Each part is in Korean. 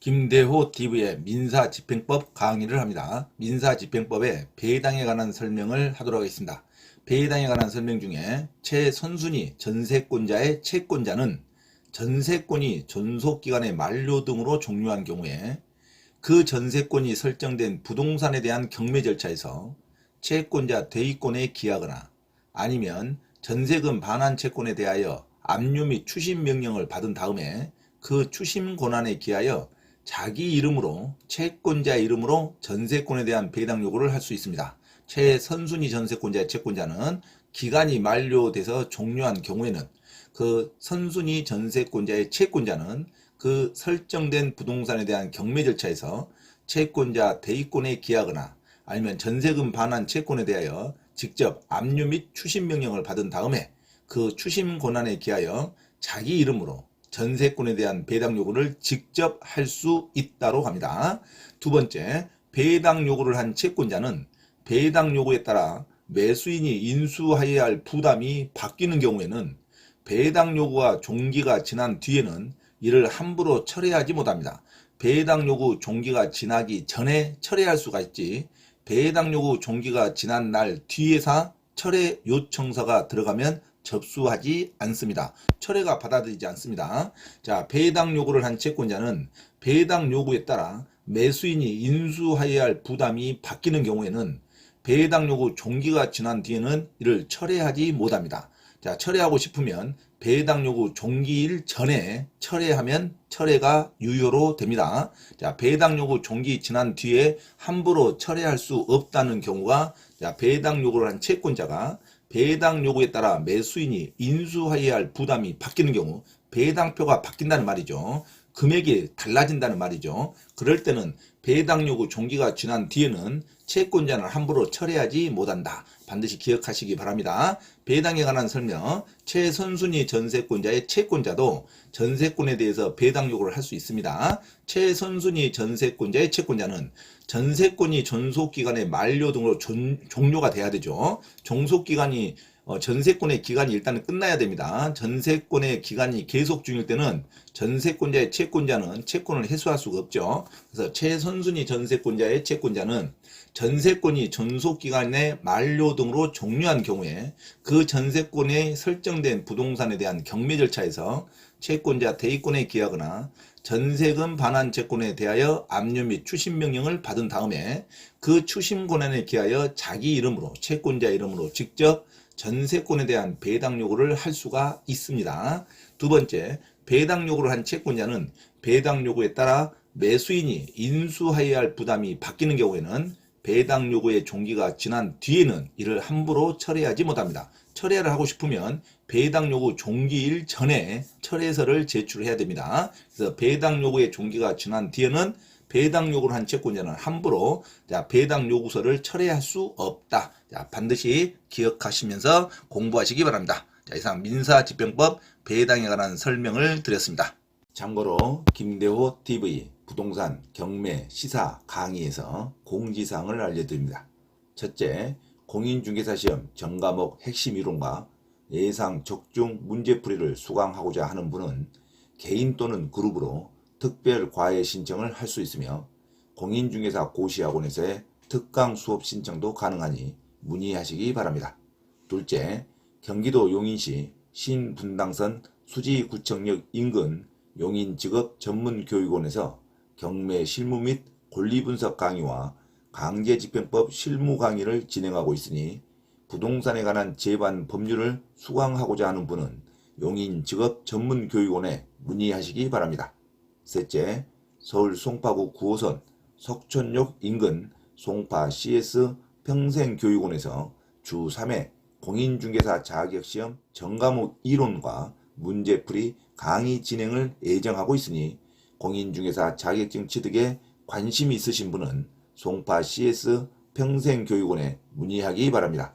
김대호 TV의 민사집행법 강의를 합니다. 민사집행법의 배당에 관한 설명을 하도록 하겠습니다. 배당에 관한 설명 중에 최선순위 전세권자의 채권자는 전세권이 존속기간의 만료 등으로 종료한 경우에 그 전세권이 설정된 부동산에 대한 경매 절차에서 채권자 대위권에 기하거나 아니면 전세금 반환 채권에 대하여 압류 및 추심 명령을 받은 다음에 그 추심 권한에 기하여 자기 이름으로 채권자 이름으로 전세권에 대한 배당 요구를 할 수 있습니다. 최선순위 전세권자의 채권자는 기간이 만료돼서 종료한 경우에는 그 선순위 전세권자의 채권자는 그 설정된 부동산에 대한 경매 절차에서 채권자 대위권에 기하거나 아니면 전세금 반환 채권에 대하여 직접 압류 및 추심 명령을 받은 다음에 그 추심 권한에 기하여 자기 이름으로 전세권에 대한 배당 요구를 직접 할 수 있다고 합니다. 두 번째, 배당 요구를 한 채권자는 배당 요구에 따라 매수인이 인수하여야 할 부담이 바뀌는 경우에는 배당 요구가 종기가 지난 뒤에는 이를 함부로 철회하지 못합니다. 배당 요구 종기가 지나기 전에 철회할 수가 있지, 배당 요구 종기가 지난 날 뒤에서 철회 요청서가 들어가면 접수하지 않습니다. 철회가 받아들이지 않습니다. 자, 배당 요구를 한 채권자는 배당 요구에 따라 매수인이 인수하여야 할 부담이 바뀌는 경우에는 배당 요구 종기가 지난 뒤에는 이를 철회하지 못합니다. 자, 철회하고 싶으면 배당 요구 종기일 전에 철회하면 철회가 유효로 됩니다. 자, 배당 요구 종기 지난 뒤에 함부로 철회할 수 없다는 경우가, 자, 배당 요구를 한 채권자가 배당 요구에 따라 매수인이 인수하여야 할 부담이 바뀌는 경우, 배당표가 바뀐다는 말이죠. 금액이 달라진다는 말이죠. 그럴 때는 배당 요구 종기가 지난 뒤에는 채권자는 함부로 철회하지 못한다. 반드시 기억하시기 바랍니다. 배당에 관한 설명, 최선순위 전세권자의 채권자도 전세권에 대해서 배당 요구를 할 수 있습니다. 최선순위 전세권자의 채권자는 전세권이 존속기간의 만료 등으로 종료가 돼야 되죠. 종속기간이 전세권의 기간이 일단은 끝나야 됩니다. 전세권의 기간이 계속 중일 때는 전세권자의 채권자는 채권을 해소할 수가 없죠. 그래서 최선순위 전세권자의 채권자는 전세권이 존속기간의 만료 등으로 종료한 경우에 그 전세권에 설정된 부동산에 대한 경매 절차에서 채권자 대위권에 기하거나 전세금 반환 채권에 대하여 압류 및 추심 명령을 받은 다음에 그 추심 권한에 기하여 자기 이름으로 채권자 이름으로 직접 전세권에 대한 배당 요구를 할 수가 있습니다. 두 번째, 배당 요구를 한 채권자는 배당 요구에 따라 매수인이 인수하여야 할 부담이 바뀌는 경우에는 배당 요구의 종기가 지난 뒤에는 이를 함부로 철회하지 못합니다. 철회를 하고 싶으면 배당 요구 종기일 전에 철회서를 제출해야 됩니다. 그래서 배당 요구의 종기가 지난 뒤에는 배당 요구를 한 채권자는 함부로 배당 요구서를 철회할 수 없다. 반드시 기억하시면서 공부하시기 바랍니다. 이상 민사집행법 배당에 관한 설명을 드렸습니다. 참고로 김대호 TV 부동산 경매 시사 강의에서 공지사항을 알려드립니다. 첫째, 공인중개사 시험 전과목 핵심 이론과 예상 적중 문제풀이를 수강하고자 하는 분은 개인 또는 그룹으로 특별 과외 신청을 할 수 있으며 공인중개사 고시학원에서의 특강 수업 신청도 가능하니 문의하시기 바랍니다. 둘째, 경기도 용인시 신분당선 수지구청역 인근 용인직업전문교육원에서 경매 실무 및 권리분석 강의와 강제집행법 실무 강의를 진행하고 있으니 부동산에 관한 제반 법률을 수강하고자 하는 분은 용인직업전문교육원에 문의하시기 바랍니다. 셋째, 서울 송파구 9호선 석촌역 인근 송파 CS 평생교육원에서 주 3회 공인중개사 자격시험 전과목 이론과 문제풀이 강의 진행을 예정하고 있으니 공인중개사 자격증 취득에 관심이 있으신 분은 송파 CS 평생교육원에 문의하기 바랍니다.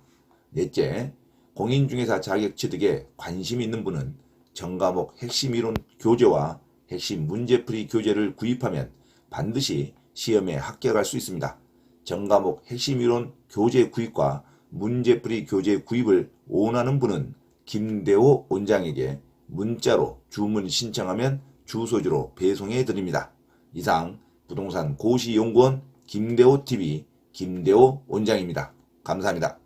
넷째, 공인중개사 자격 취득에 관심이 있는 분은 전과목 핵심 이론 교재와 핵심 문제풀이 교재를 구입하면 반드시 시험에 합격할 수 있습니다. 전과목 핵심 이론 교재 구입과 문제풀이 교재 구입을 원하는 분은 김대호 원장에게 문자로 주문 신청하면 주소지로 배송해 드립니다. 이상 부동산 고시연구원 김대호 TV 김대호 원장입니다. 감사합니다.